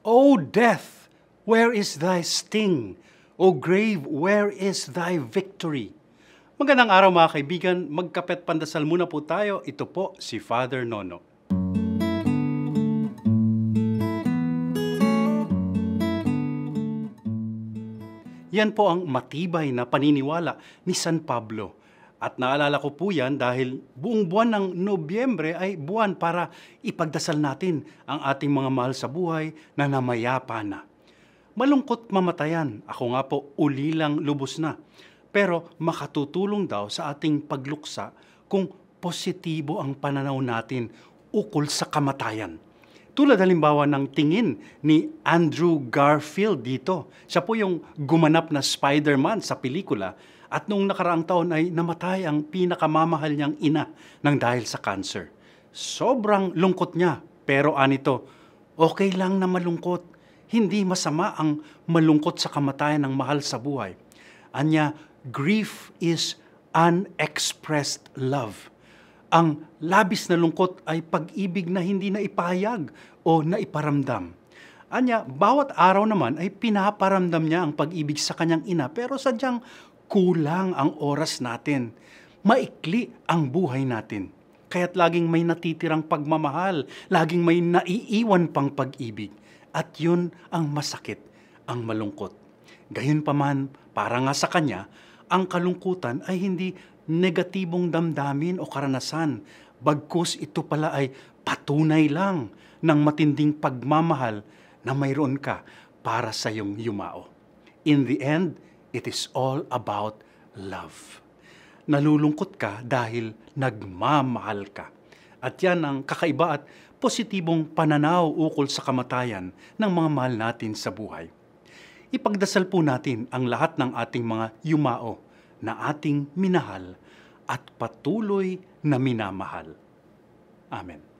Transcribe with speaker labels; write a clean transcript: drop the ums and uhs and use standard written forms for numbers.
Speaker 1: O death, where is thy sting? O grave, where is thy victory? Magandang araw mga kaibigan, magkapet pandasal muna po tayo. Ito po si Father Nono. Yan po ang matibay na paniniwala ni San Pablo. At naalala ko po yan dahil buong buwan ng Nobyembre ay buwan para ipagdasal natin ang ating mga mahal sa buhay na namayapa na. Malungkot mamatayan, ako nga po ulilang lubos na. Pero makatutulong daw sa ating pagluksa kung positibo ang pananaw natin ukol sa kamatayan. Tulad halimbawa ng tingin ni Andrew Garfield dito. Siya po yung gumanap na Spider-Man sa pelikula at noong nakaraang taon ay namatay ang pinakamamahal niyang ina nang dahil sa cancer. Sobrang lungkot niya, pero anito, okay lang na malungkot. Hindi masama ang malungkot sa kamatayan ng mahal sa buhay. Anya, grief is unexpressed love. Ang labis na lungkot ay pag-ibig na hindi na ipahayag o na iparamdam. Anya, bawat araw naman ay pinaparamdam niya ang pag-ibig sa kanyang ina pero sadyang kulang ang oras natin. Maikli ang buhay natin. Kaya't laging may natitirang pagmamahal, laging may naiiwan pang pag-ibig. At yun ang masakit, ang malungkot. Gayunpaman, para nga sa kanya, ang kalungkutan ay hindi negatibong damdamin o karanasan. Bagkus ito pala ay patunay lang ng matinding pagmamahal na mayroon ka para sa iyong yumao. In the end, it is all about love. Nalulungkot ka dahil nagmamahal ka. At yan ang kakaiba at positibong pananaw ukol sa kamatayan ng mga mahal natin sa buhay. Ipagdasal po natin ang lahat ng ating mga yumao na ating minahal at patuloy na minamahal. Amen.